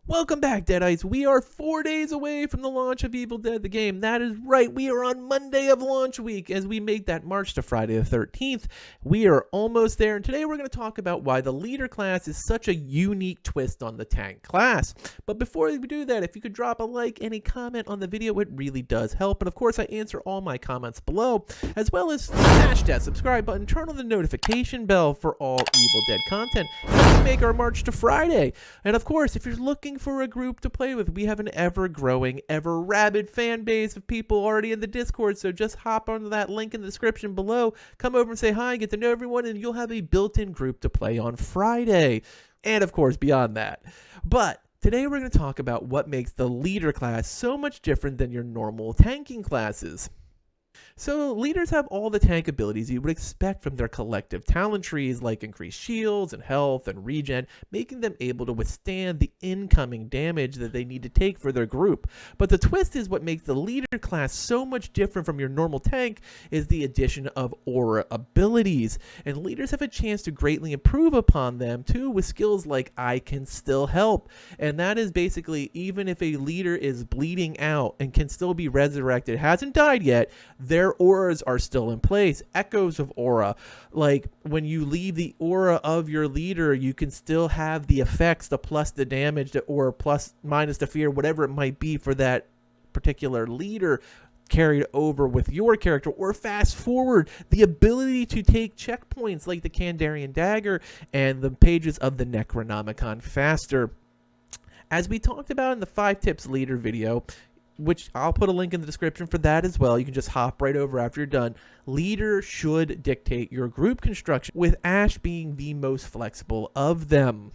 Welcome back, Deadites. We are 4 days away from the launch of Evil Dead the game. That is right, we are on Monday of launch week as we make that march to Friday the 13th. We are almost there, and today we're going to talk about why the leader class is such a unique twist on the tank class. But before we do that, if you could drop a like and a comment on the video, it really does help. And of course, I answer all my comments below, as well as smash that subscribe button, turn on the notification bell for all Evil Dead content as we make our march to Friday. And of course, if you're looking for a group to play with, we have an ever-growing, ever-rabid fan base of people already in the Discord, so just hop onto that link in the description below, come over and say hi, get to know everyone, and you'll have a built-in group to play on Friday. And of course, beyond that. But today we're going to talk about what makes the leader class so much different than your normal tanking classes. So leaders have all the tank abilities you would expect from their collective talent trees, like increased shields and health and regen, making them able to withstand the incoming damage that they need to take for their group. But the twist is what makes the leader class so much different from your normal tank is the addition of aura abilities. And leaders have a chance to greatly improve upon them too with skills like I can still help. And that is basically, even if a leader is bleeding out and can still be resurrected, hasn't died yet, their auras are still in place. Echoes of aura, like when you leave the aura of your leader, you can still have the effects, the plus the damage, or plus minus the fear, whatever it might be for that particular leader, carried over with your character. Or fast forward, the ability to take checkpoints like the Kandarian dagger and the pages of the Necronomicon faster. As we talked about in the 5 tips leader video, which I'll put a link in the description for that as well. You can just hop right over after you're done. Leader should dictate your group construction, with Ash being the most flexible of them.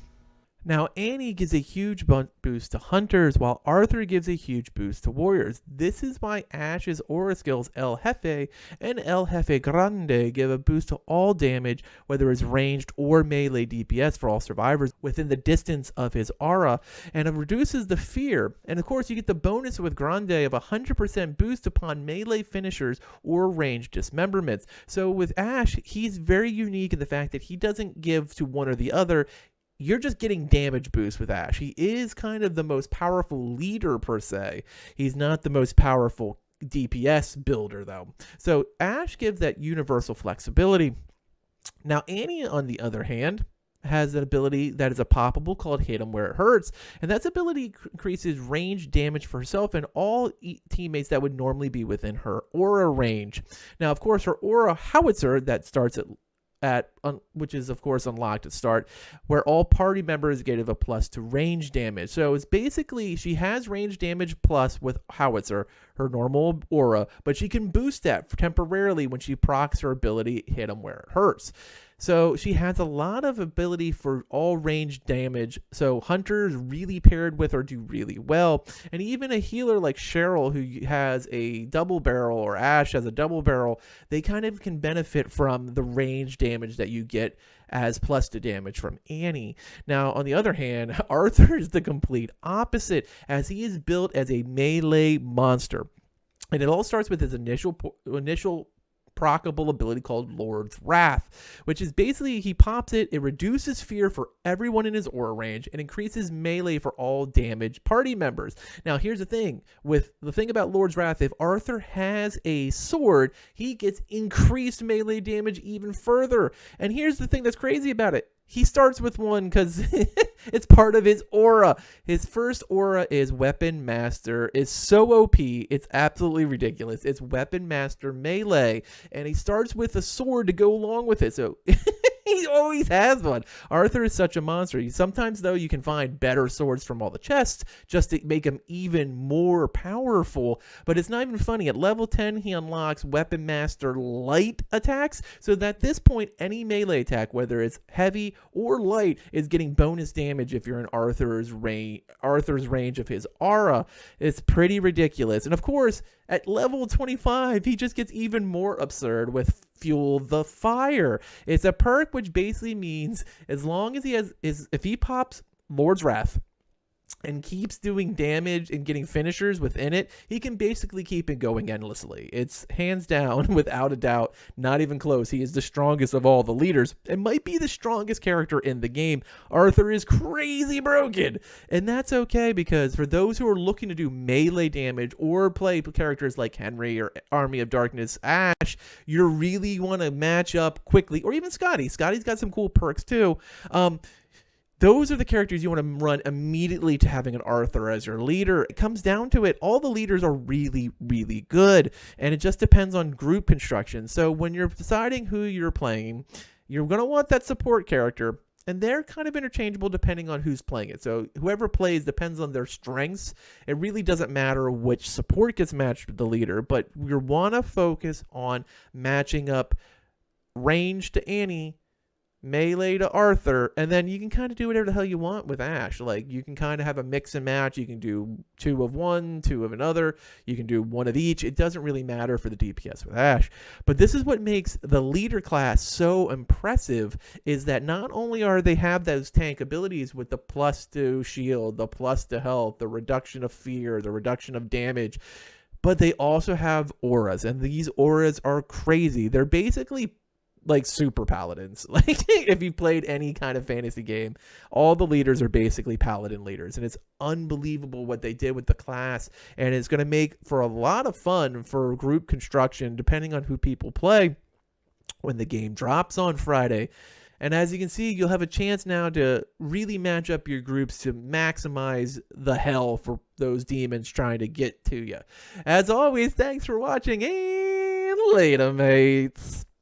Now, Annie gives a huge boost to hunters, while Arthur gives a huge boost to warriors. This is why Ash's aura skills El Jefe and El Jefe Grande give a boost to all damage, whether it's ranged or melee DPS for all survivors within the distance of his aura, and it reduces the fear. And of course, you get the bonus with Grande of 100% boost upon melee finishers or ranged dismemberments. So with Ash, he's very unique in the fact that he doesn't give to one or the other. You're just getting damage boost with Ash. He is kind of the most powerful leader per se. He's not the most powerful DPS builder though. So Ash gives that universal flexibility. Now Annie, on the other hand, has an ability that is a poppable called Hit 'em Where It Hurts, and that ability increases range damage for herself and all teammates that would normally be within her aura range. Now, of course, her aura howitzer that starts which is of course unlocked at start, where all party members get a plus to range damage. So it's basically, she has range damage plus with howitzer, her normal aura, but she can boost that temporarily when she procs her ability Hit 'em Where It Hurts. So she has a lot of ability for all range damage. So hunters really paired with her do really well. And even a healer like Cheryl, who has a double barrel, or Ash has a double barrel, they kind of can benefit from the range damage that you get as plus to damage from Annie. Now, on the other hand, Arthur is the complete opposite, as he is built as a melee monster. And it all starts with his initial proccable ability called Lord's Wrath, which is basically, he pops it, it reduces fear for everyone in his aura range and increases melee for all damaged party members. Now, here's the thing about Lord's Wrath: if Arthur has a sword, he gets increased melee damage even further. And here's the thing that's crazy about it: he starts with one because it's part of his aura. His first aura is Weapon Master. It's so OP. It's absolutely ridiculous. It's Weapon Master Melee. And he starts with a sword to go along with it. So he always has one. Arthur is such a monster. Sometimes, though, you can find better swords from all the chests just to make him even more powerful. But it's not even funny. At level 10, he unlocks Weapon Master Light attacks. So that at this point, any melee attack, whether it's heavy or light, is getting bonus damage if you're in Arthur's range of his aura. It's pretty ridiculous. And of course, at level 25, he just gets even more absurd with Fuel the Fire. It's a perk which basically means as long as if he pops Lord's Wrath and keeps doing damage and getting finishers within it, he can basically keep it going endlessly. It's hands down, without a doubt, not even close. He is the strongest of all the leaders and might be the strongest character in the game. Arthur is crazy broken, and that's okay, because for those who are looking to do melee damage or play characters like Henry or Army of Darkness Ash, you really want to match up quickly, or even Scotty. Scotty's got some cool perks too. Those are the characters you want to run immediately to having an Arthur as your leader. It comes down to it. All the leaders are really, really good, and it just depends on group construction. So when you're deciding who you're playing, you're going to want that support character, and they're kind of interchangeable depending on who's playing it. So whoever plays depends on their strengths. It really doesn't matter which support gets matched with the leader, but you want to focus on matching up range to Annie, melee to Arthur, and then you can kind of do whatever the hell you want with Ash. Like, you can kind of have a mix and match. You can do 2 of one, 2 of another. You can do 1 of each. It doesn't really matter for the DPS with Ash. But this is what makes the leader class so impressive, is that not only are they have those tank abilities with the +2 shield, the +2 health, the reduction of fear, the reduction of damage, but they also have auras, and these auras are crazy. They're basically like super paladins. Like, if you've played any kind of fantasy game, all the leaders are basically paladin leaders, and it's unbelievable what they did with the class, and it's going to make for a lot of fun for group construction depending on who people play when the game drops on Friday. And as you can see, you'll have a chance now to really match up your groups to maximize the hell for those demons trying to get to you. As always, thanks for watching, and later, mates.